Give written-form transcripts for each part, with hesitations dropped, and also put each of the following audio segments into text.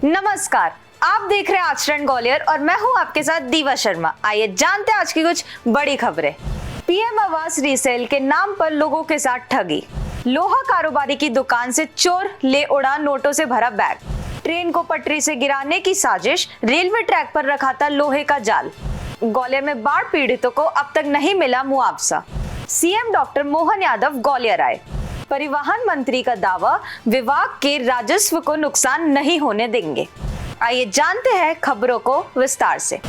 नमस्कार, आप देख रहे हैं आचरण ग्वालियर और मैं हूं आपके साथ दीवा शर्मा। आइए जानते हैं आज की कुछ बड़ी खबरें। पीएम आवास रीसेल के नाम पर लोगों के साथ ठगी। लोहा कारोबारी की दुकान से चोर ले उड़ा नोटों से भरा बैग। ट्रेन को पटरी से गिराने की साजिश, रेलवे ट्रैक पर रखा था लोहे का जाल। ग्वालियर में बाढ़ पीड़ितों को अब तक नहीं मिला मुआवजा। सीएम डॉक्टर मोहन यादव ग्वालियर आए। परिवहन मंत्री का दावा, विभाग के राजस्व को नुकसान नहीं होने देंगे। आइए जानते हैं खबरों को विस्तार से।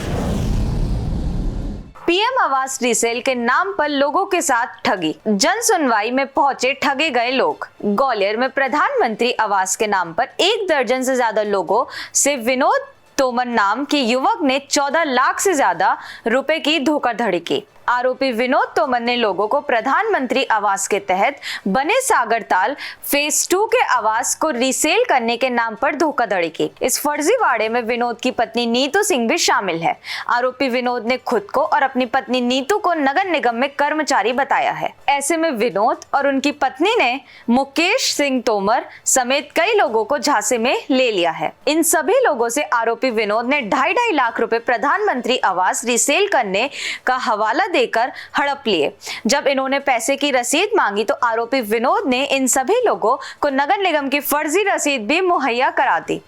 पीएम आवास रीसेल के नाम पर लोगों के साथ ठगी। जन सुनवाई में पहुंचे ठगे गए लोग। ग्वालियर में प्रधानमंत्री आवास के नाम पर 1 दर्जन से ज्यादा लोगों से विनोद तोमर नाम के युवक ने 14 लाख से ज्यादा रुपए की धोखाधड़ी की। आरोपी विनोद तोमर ने लोगों को प्रधानमंत्री आवास के तहत बने सागरताल फेज 2 के आवास को रीसेल करने के नाम पर धोखाधड़ी की। इस फर्जीवाड़े में विनोद की पत्नी नीतू सिंह भी शामिल है। आरोपी विनोद ने खुद को और अपनी पत्नी नीतू को नगर निगम में कर्मचारी बताया है। ऐसे में विनोद और उनकी पत्नी ने मुकेश सिंह तोमर समेत कई लोगों को झांसे में ले लिया है। इन सभी लोगों से आरोपी विनोद ने 2.5 लाख रुपए प्रधानमंत्री आवास रीसेल करने का हवाला देकर हड़प लिए। जब इन्होंने पैसे की रसीद मांगी तो आरोपी विनोद ने इन सभी लोगों को नगर निगम की फर्जी रसीद भी मुहैया करा दी।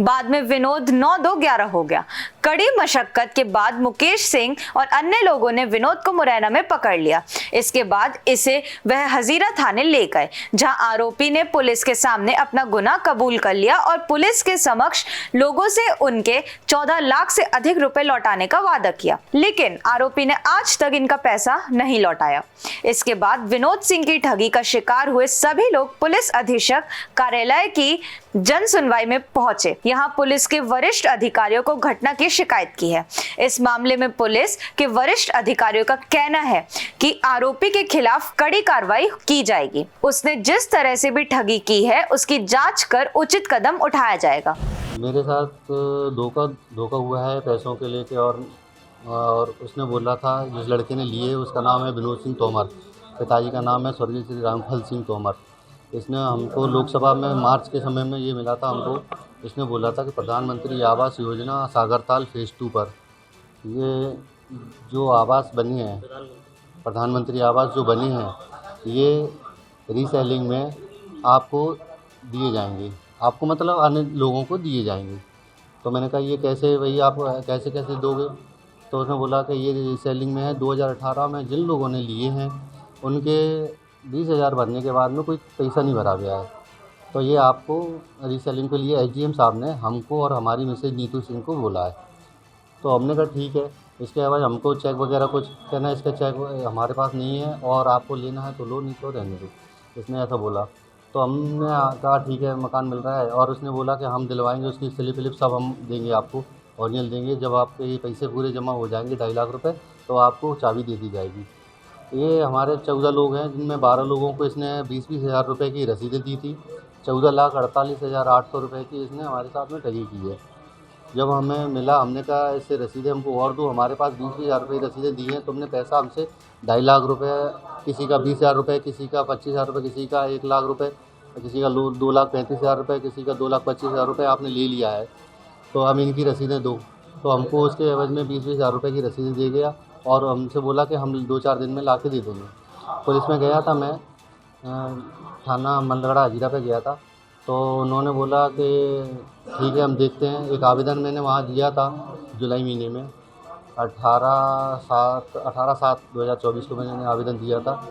बाद में विनोद 9-2-11 हो गया। कड़ी मशक्कत के बाद मुकेश सिंह और अन्य लोगों ने विनोद को मुरैना में पकड़ लिया। इसके बाद इसे वह हजीरा थाने ले गए, जहां आरोपी ने पुलिस के सामने अपना गुनाह कबूल कर लिया और पुलिस के समक्ष लोगों से उनके 14 लाख से अधिक रुपए लौटाने का वादा किया। लेकिन आरोपी ने आज तक इनका पैसा नहीं लौटाया। इसके बाद विनोद सिंह की ठगी का शिकार हुए सभी लोग पुलिस अधीक्षक कार्यालय की जन सुनवाई में पहुंचे। यहां पुलिस के वरिष्ठ अधिकारियों को घटना की शिकायत की है। इस मामले में पुलिस के वरिष्ठ अधिकारियों का कहना है कि आरोपी के खिलाफ कड़ी कार्रवाई की जाएगी। उसने जिस तरह से भी ठगी की है उसकी जांच कर उचित कदम उठाया जाएगा। मेरे साथ धोखा हुआ है पैसों के लेके और उसने बोला था, जिस लड़के ने लिए उसका नाम है विनोद सिंह तोमर, पिताजी का नाम है स्वर्गीय श्री रामफल सिंह तोमर। इसने हमको लोकसभा में मार्च के समय में ये मिला था हमको। इसने बोला था कि प्रधानमंत्री आवास योजना सागरताल फेज 2 पर ये जो आवास बनी है, प्रधानमंत्री आवास जो बनी है, ये रीसेलिंग में आपको दिए जाएंगे, आपको मतलब अन्य लोगों को दिए जाएंगे। तो मैंने कहा ये कैसे भाई, आप कैसे कैसे दोगे? तो उसने बोला कि ये रीसेलिंग में है। 2018 में जिन लोगों ने लिए हैं उनके 20,000 भरने के बाद में कोई पैसा नहीं भरा गया है। तो ये आपको रीसेलिंग के लिए एसडीएम साहब ने हमको और हमारी मिसेज नीतू सिंह को बोला है। तो हमने कहा ठीक है। इसके बाद हमको चेक वगैरह कुछ कहना, इसका चेक हमारे पास नहीं है और आपको लेना है तो लो, नहीं तो रहने दो। इसने ऐसा बोला। तो हमने कहा ठीक है, मकान मिल रहा है। और उसने बोला कि हम दिलवाएंगे, उसकी स्लिप विलिप सब हम देंगे आपको, ओरिजिनल देंगे। जब आपके ये पैसे पूरे जमा हो जाएंगे 2.5 लाख रुपए, तो आपको चाबी दे दी जाएगी। ये हमारे 14 लोग हैं, जिनमें 12 लोगों को इसने 20-20 हज़ार रुपये की रसीदें दी थी। 14,48,800 रुपये की इसने हमारे साथ में ठगी की है। जब हमें मिला, हमने कहा इससे रसीदें हमको और दो, हमारे पास 20-20 हज़ार रुपये की रसीदें दी हैं। तुमने पैसा हमसे 2.5 लाख रुपये, किसी का 20,000 रुपये, किसी का 25,000 रुपये, किसी का 1 लाख रुपये, किसी का 2,35,000 रुपये, किसी का 2,25,000 रुपये आपने ले लिया है। तो हम इनकी रसीदें दो। तो हमको उसके एवज में 20-20 हज़ार रुपये की रसीदें दे गया और हमसे बोला कि हम 2-4 दिन में ला के दे देंगे। पुलिस में गया था मैं, थाना मंदगड़ा हजीरा पे गया था। तो उन्होंने बोला कि ठीक है, हम देखते हैं। एक आवेदन मैंने वहाँ दिया था जुलाई महीने में, 18/7/2024 को मैंने आवेदन दिया था।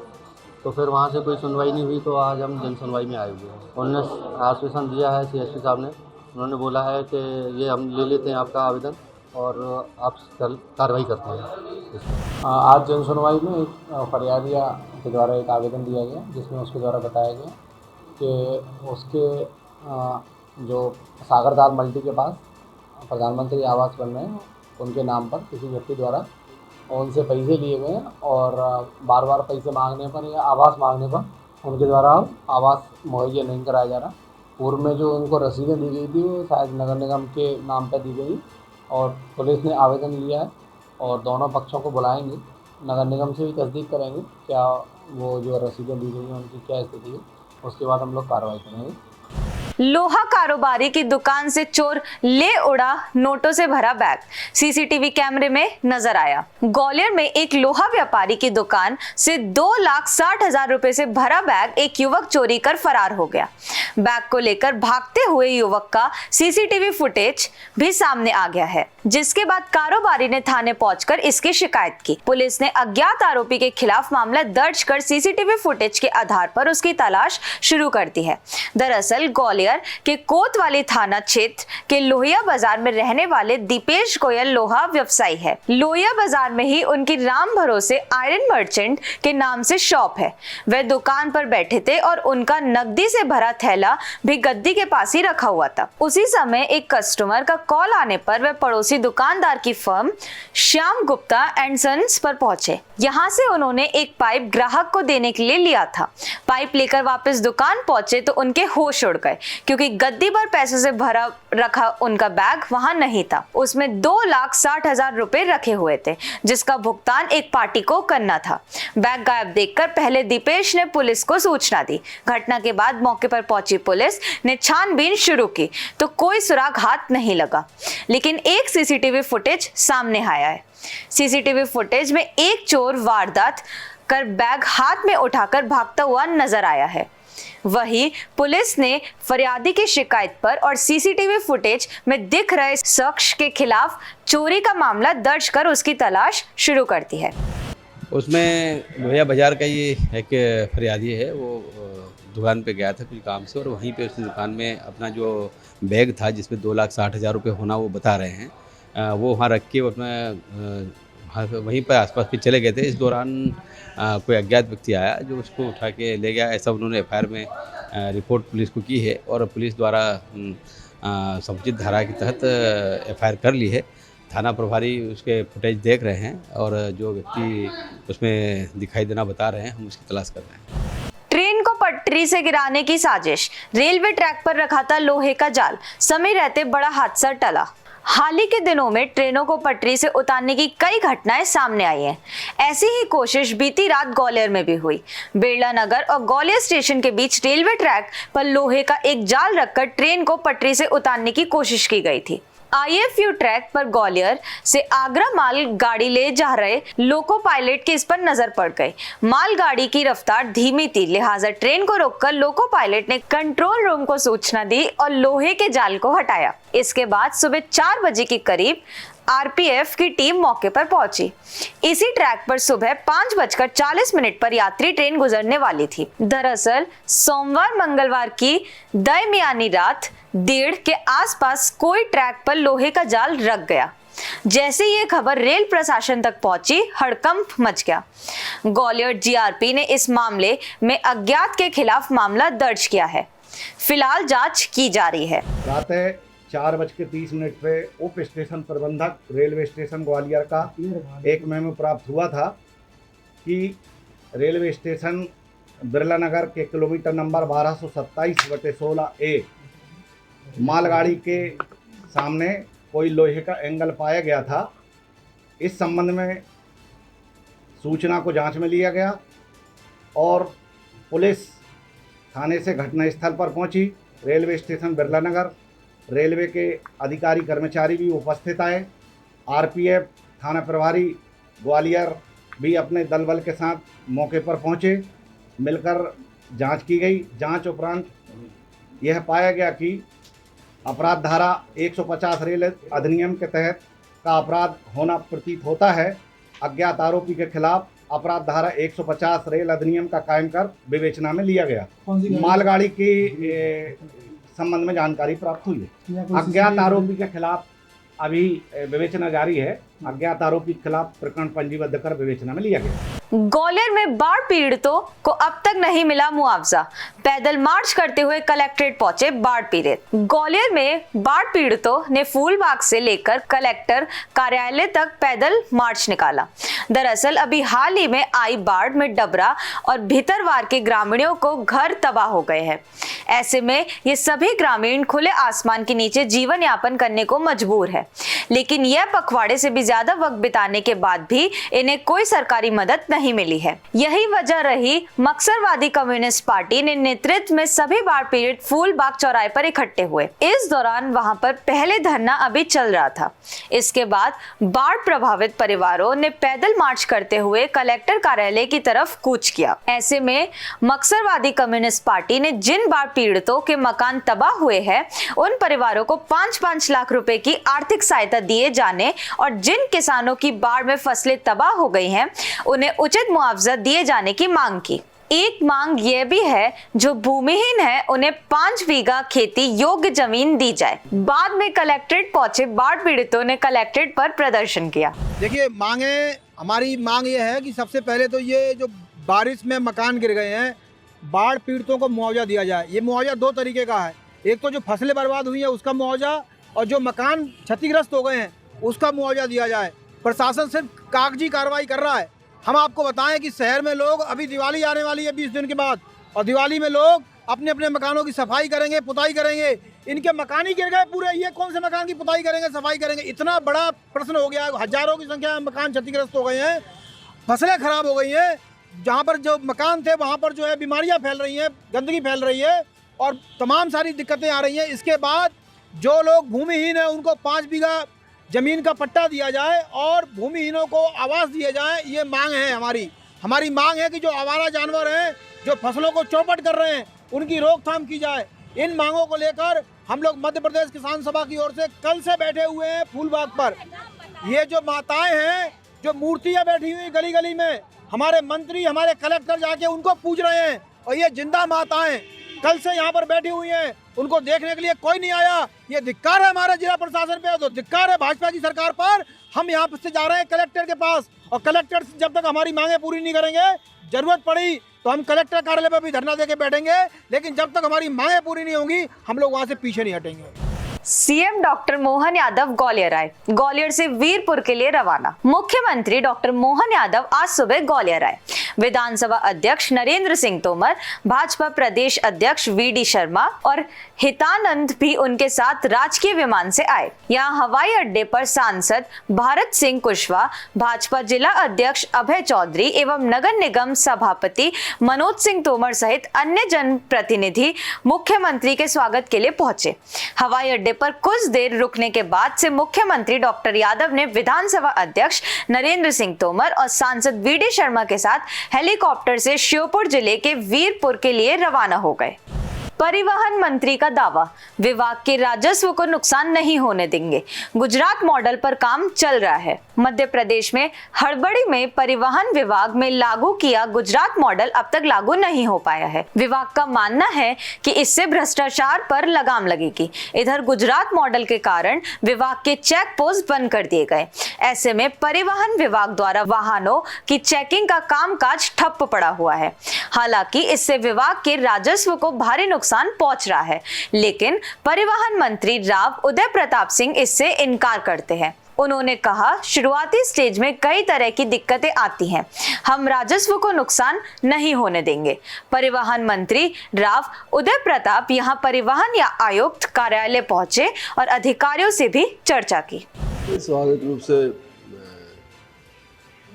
तो फिर वहाँ से कोई सुनवाई नहीं हुई, तो आज हम जन सुनवाई में आए हुए हैं। उन्होंने आश्वासन दिया है सीएसपी साहब ने, उन्होंने बोला है कि ये हम ले लेते हैं आपका आवेदन और आप कार्रवाई करते हैं। आज जन सुनवाई में एक फरियादिया के द्वारा एक आवेदन दिया गया, जिसमें उसके द्वारा बताया गया कि उसके जो सागरताल मल्टी के पास प्रधानमंत्री आवास बन रहे हैं, उनके नाम पर किसी व्यक्ति द्वारा उनसे पैसे लिए गए हैं और बार बार पैसे मांगने पर या आवास मांगने पर उनके द्वारा आवास मुहैया नहीं कराया जा रहा। पूर्व में जो उनको रसीदें दी गई थी वो शायद नगर निगम के नाम पर दी गई और पुलिस ने आवेदन लिया है और दोनों पक्षों को बुलाएंगे। नगर निगम से भी तस्दीक करेंगे क्या वो जो रसीदें दी गई हैं उनकी क्या स्थिति है, उसके बाद हम लोग कार्रवाई करेंगे। लोहा कारोबारी की दुकान से चोर ले उड़ा नोटों से भरा बैग, सीसीटीवी कैमरे में नजर आया। ग्वालियर में एक लोहा व्यापारी की दुकान से 2,60,000 रुपए से भरा बैग एक युवक चोरी कर फरार हो गया। बैग को लेकर भागते हुए युवक का सीसीटीवी फुटेज भी सामने आ गया है, जिसके बाद कारोबारी ने थाने पहुंचकर इसकी शिकायत की। पुलिस ने अज्ञात आरोपी के खिलाफ मामला दर्ज कर सीसीटीवी फुटेज के आधार पर उसकी तलाश शुरू कर दी है। दरअसल ग्वालियर के कोतवाली थाना क्षेत्र के लोहिया बाजार में रहने वाले दीपेश गोयल लोहा व्यवसायी है। लोहिया बाजार में ही उनकी राम भरोसे आयरन मर्चेंट के नाम से शॉप है। वह दुकान पर बैठे थे और उनका नकदी से भरा थैला भी गद्दी के पास ही रखा हुआ था। उसी समय एक कस्टमर का कॉल आने पर वह पड़ोसी दुकानदार की firm Shyam Gupta and Sons पर पहुंचे। यहाँ से उन्होंने एक पाइप ग्राहक को देने के लिए लिया था। पाइप लेकर वापस दुकान पहुंचे तो उनके होश उड़ गए, क्योंकि गद्दी पर पैसों से भरा रखा उनका बैग वहां नहीं था। उसमें 2,60,000 रुपए रखे हुए थे, जिसका भुगतान एक पार्टी को करना था। बैग गायब देखकर पहले दीपेश ने पुलिस को सूचना दी। घटना के बाद मौके पर पहुंची पुलिस ने छानबीन शुरू की तो कोई सुराग हाथ नहीं लगा, लेकिन एक सीसीटीवी फुटेज सामने आया है। सीसीटीवी फुटेज में एक चोर वारदात कर बैग हाथ में उठाकर भागता हुआ नजर आया है। वहीं पुलिस ने फरियादी की शिकायत पर और सीसीटीवी फुटेज में दिख रहे शख्स के खिलाफ चोरी का मामला दर्ज कर उसकी तलाश शुरू कर दी है। उसमें लोहिया बाजार का ये एक फरियादी है, वो दुकान पे गया था कुछ काम से और वहीं पे उसने दुकान में अपना जो बैग था जिसमें 2,60,000 रुपये होना वो बता रहे हैं, वो वहाँ रख के अपना वहीं पर आसपास पे चले गए थे। इस दौरान कोई अज्ञात व्यक्ति आया जो उसको उठा के ले गया। ऐसा उन्होंने एफआईआर में रिपोर्ट पुलिस को की है और पुलिस द्वारा समुचित धारा के तहत एफआईआर कर ली है। थाना प्रभारी उसके फुटेज देख रहे हैं और जो व्यक्ति उसमें दिखाई देना बता रहे हैं, हम उसकी तलाश कर रहे हैं। ट्रेन को पटरी से गिराने की साजिश, रेलवे ट्रैक पर रखा था लोहे का जाल, समय रहते बड़ा हादसा टला। हाल ही के दिनों में ट्रेनों को पटरी से उतारने की कई घटनाएं सामने आई हैं। ऐसी ही कोशिश बीती रात ग्वालियर में भी हुई। बिरला नगर और ग्वालियर स्टेशन के बीच रेलवे ट्रैक पर लोहे का एक जाल रखकर ट्रेन को पटरी से उतारने की कोशिश की गई थी। IFU ट्रैक पर ग्वालियर से आगरा माल गाड़ी ले जा रहे लोको पायलट के इस पर नजर पड़ गई। मालगाड़ी की रफ्तार धीमी थी, लिहाजा ट्रेन को रोककर लोको पायलट ने कंट्रोल रूम को सूचना दी और लोहे के जाल को हटाया। इसके बाद सुबह 4 बजे के करीब RPF की टीम मौके पर पहुंची। इसी ट्रैक पर सुबह 5:40 पर यात्री ट्रेन गुजरने वाली थी। दरअसल सोमवार मंगलवार की दरमियानी रात 1:30 के आसपास कोई ट्रैक पर लोहे का जाल रख गया। जैसे ये खबर रेल प्रशासन तक पहुंची, हड़कंप मच गया। ग्वालियर GRP ने इस मामले में अज्ञात के खिलाफ मामला दर्ज किया है। फिलहाल जांच की जा रही है। रात 4:30 पे उप स्टेशन प्रबंधक रेलवे स्टेशन ग्वालियर का एक मेमो प्राप्त हुआ था कि रेलवे स्टेशन बिरला नगर के किलोमीटर नंबर 1227/16A मालगाड़ी के सामने कोई लोहे का एंगल पाया गया था। इस संबंध में सूचना को जांच में लिया गया और पुलिस थाने से घटनास्थल पर पहुंची। रेलवे स्टेशन बिरला नगर रेलवे के अधिकारी कर्मचारी भी उपस्थित आए। RPF थाना प्रभारी ग्वालियर भी अपने दल बल के साथ मौके पर पहुंचे। मिलकर जांच की गई। जांच उपरांत यह पाया गया कि अपराध धारा 150 रेल अधिनियम के तहत का अपराध होना प्रतीत होता है। अज्ञात आरोपी के खिलाफ अपराध धारा 150 रेल अधिनियम का कायम कर विवेचना में लिया गया। मालगाड़ी की संबंध में जानकारी प्राप्त हुई है। अज्ञात आरोपी के खिलाफ अभी विवेचना जारी है। अज्ञात आरोपी के खिलाफ प्रकरण पंजीबद्ध कर विवेचना में लिया गया। ग्वालियर में बाढ़ पीड़ितों को अब तक नहीं मिला मुआवजा, पैदल मार्च करते हुए कलेक्ट्रेट पहुंचे बाढ़ पीड़ित। ग्वालियर में बाढ़ पीड़ितों ने फूलबाग से लेकर कलेक्टर कार्यालय तक पैदल मार्च निकाला। दरअसल अभी हाल ही में आई बाढ़ में डबरा और भीतरवार के ग्रामीणों को घर तबाह हो गए हैं। ऐसे में ये सभी ग्रामीण खुले आसमान के नीचे जीवन यापन करने को मजबूर है, लेकिन यह पखवाड़े से भी ज्यादा वक्त बिताने के बाद भी इन्हें कोई सरकारी मदद नहीं नहीं मिली है। यही वजह रही मक्सरवादी कम्युनिस्ट पार्टी ने नेतृत्व में सभी बाढ़ पीड़ित फूलबाग चौराहे पर इकट्ठे हुए। इस दौरान वहां पर पहले धरना अभी चल रहा था। इसके बाद बाढ़ प्रभावित परिवारों ने पैदल मार्च करते हुए कलेक्टर कार्यालय की तरफ कूच किया। ऐसे में मक्सरवादी कम्युनिस्ट पार्टी ने जिन बाढ़ पीड़ितों के मकान तबाह हुए हैं उन परिवारों को 5-5 लाख रुपए की आर्थिक सहायता दिए जाने और जिन किसानों की बाढ़ में फसलें तबाह हो गई हैं उन्हें उचित मुआवजा दिए जाने की मांग की। एक मांग यह भी है जो भूमिहीन है उन्हें 5 बीघा खेती योग्य जमीन दी जाए। बाद में कलेक्ट्रेट पहुंचे बाढ़ पीड़ितों ने कलेक्ट्रेट पर प्रदर्शन किया। देखिए, हमारी मांग ये है कि सबसे पहले तो ये जो बारिश में मकान गिर गए हैं, बाढ़ पीड़ितों को मुआवजा दिया जाए। ये मुआवजा 2 तरीके का है, एक तो जो फसलें बर्बाद हुई हैं उसका मुआवजा, और जो मकान क्षतिग्रस्त हो गए हैं उसका मुआवजा दिया जाए। प्रशासन सिर्फ कागजी कार्रवाई कर रहा है। हम आपको बताएं कि शहर में लोग, अभी दिवाली आने वाली है 20 दिन के बाद, और दिवाली में लोग अपने अपने मकानों की सफाई करेंगे, पुताई करेंगे। इनके मकान ही गिर गए पूरे, ये कौन से मकान की पुताई करेंगे, सफाई करेंगे? इतना बड़ा प्रश्न हो गया है। हजारों की संख्या में मकान क्षतिग्रस्त हो गए हैं, फसलें खराब हो गई हैं। जहाँ पर जो मकान थे वहाँ पर जो है बीमारियाँ फैल रही हैं, गंदगी फैल रही है और तमाम सारी दिक्कतें आ रही हैं। इसके बाद जो लोग भूमिहीन हैं उनको 5 बीघा ज़मीन का पट्टा दिया जाए और भूमिहीनों को आवास दिए जाए। ये मांग है हमारी मांग है कि जो आवारा जानवर हैं जो फसलों को चौपट कर रहे हैं उनकी रोकथाम की जाए। इन मांगों को लेकर हम लोग मध्य प्रदेश किसान सभा की ओर से कल से बैठे हुए हैं फूलबाग पर। ये जो माताएं हैं, जो मूर्तियां बैठी हुई गली गली में, हमारे मंत्री, हमारे कलेक्टर जाके उनको पूछ रहे हैं, और ये जिंदा माताएं कल से यहाँ पर बैठी हुई हैं, उनको देखने के लिए कोई नहीं आया। ये धिक्कार है हमारे जिला प्रशासन पे, तो धिक्कार है भाजपा की सरकार पर। हम यहाँ से जा रहे हैं कलेक्टर के पास, और कलेक्टर जब तक हमारी मांगे पूरी नहीं करेंगे, जरूरत पड़ी तो हम कलेक्टर कार्यालय पर भी धरना देके बैठेंगे, लेकिन जब तक हमारी मांगे पूरी नहीं होंगी हम लोग वहाँ से पीछे नहीं हटेंगे। सीएम डॉक्टर मोहन यादव ग्वालियर आए। ग्वालियर से वीरपुर के लिए रवाना। मुख्यमंत्री डॉक्टर मोहन यादव आज सुबह ग्वालियर आए। विधानसभा अध्यक्ष नरेंद्र सिंह तोमर, भाजपा प्रदेश अध्यक्ष वीडी शर्मा और हितानंद भी उनके साथ राजकीय विमान से आए। यहाँ हवाई अड्डे पर सांसद भारत सिंह कुशवाहा, भाजपा जिला अध्यक्ष अभय चौधरी एवं नगर निगम सभापति मनोज सिंह तोमर सहित अन्य जनप्रतिनिधि मुख्यमंत्री के स्वागत के लिए पहुंचे। हवाई अड्डे पर कुछ देर रुकने के बाद से मुख्यमंत्री डॉक्टर यादव ने विधानसभा अध्यक्ष नरेंद्र सिंह तोमर और सांसद वीडी शर्मा के साथ हेलीकॉप्टर से श्योपुर जिले के वीरपुर के लिए रवाना हो गए। परिवहन मंत्री का दावा, विभाग के राजस्व को नुकसान नहीं होने देंगे। गुजरात मॉडल पर काम चल रहा है। मध्य प्रदेश में हड़बड़ी में परिवहन विभाग में लागू किया गुजरात मॉडल अब तक लागू नहीं हो पाया है। विभाग का मानना है कि इससे भ्रष्टाचार पर लगाम लगेगी। इधर गुजरात मॉडल के कारण विभाग के चेक पोस्ट बंद कर दिए गए। ऐसे में परिवहन विभाग द्वारा वाहनों की चेकिंग का कामकाज ठप पड़ा हुआ है। हालांकि इससे विभाग के राजस्व को भारी नुकसान पहुंच रहा है, लेकिन परिवहन मंत्री राव उदय प्रताप सिंह इससे इनकार करते हैं। उन्होंने कहा, शुरुआती स्टेज में कई तरह की दिक्कतें आती हैं, हम राजस्व को नुकसान नहीं होने देंगे। परिवहन मंत्री राव उदय प्रताप यहां परिवहन या आयुक्त कार्यालय पहुंचे और अधिकारियों से भी चर्चा की। स्वाभाविक रूप से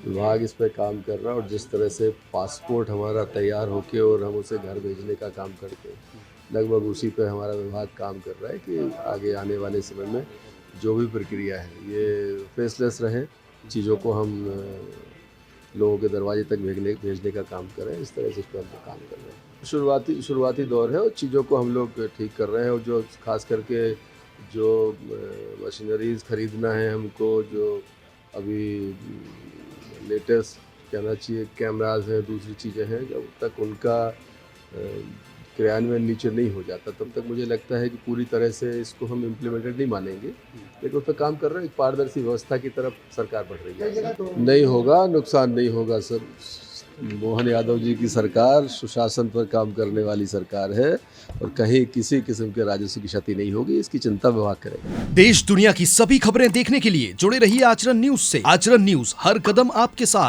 विभाग इस पर काम कर रहा है, और जिस तरह से पासपोर्ट हमारा तैयार होके और हम उसे घर भेजने का काम करते हैं, लगभग उसी पे हमारा विभाग काम कर रहा है कि आगे आने वाले समय में जो भी प्रक्रिया है ये फेसलेस रहे, चीज़ों को हम लोगों के दरवाजे तक भेजने का काम कर रहे हैं। इस तरह से इस पर हम काम कर रहे हैं। शुरुआती दौर है और चीज़ों को हम लोग ठीक कर रहे हैं, और जो खास करके जो मशीनरीज खरीदना है हमको, जो अभी लेटेस्ट कहना चाहिए कैमराज हैं, दूसरी चीज़ें हैं, जब तक उनका क्रियान्वयन नीचे नहीं हो जाता तब तक मुझे लगता है कि पूरी तरह से इसको हम इम्प्लीमेंटेड नहीं मानेंगे, लेकिन उस पर काम कर रहे हैं। एक पारदर्शी व्यवस्था की तरफ सरकार बढ़ रही है। नहीं होगा, नुकसान नहीं होगा सर। मोहन यादव जी की सरकार सुशासन पर काम करने वाली सरकार है, और कहीं किसी किस्म के राजस्व की क्षति नहीं होगी, इसकी चिंता विभाग करेगा। देश दुनिया की सभी खबरें देखने के लिए जुड़े रहिए आचरण न्यूज से। आचरण न्यूज, हर कदम आपके साथ।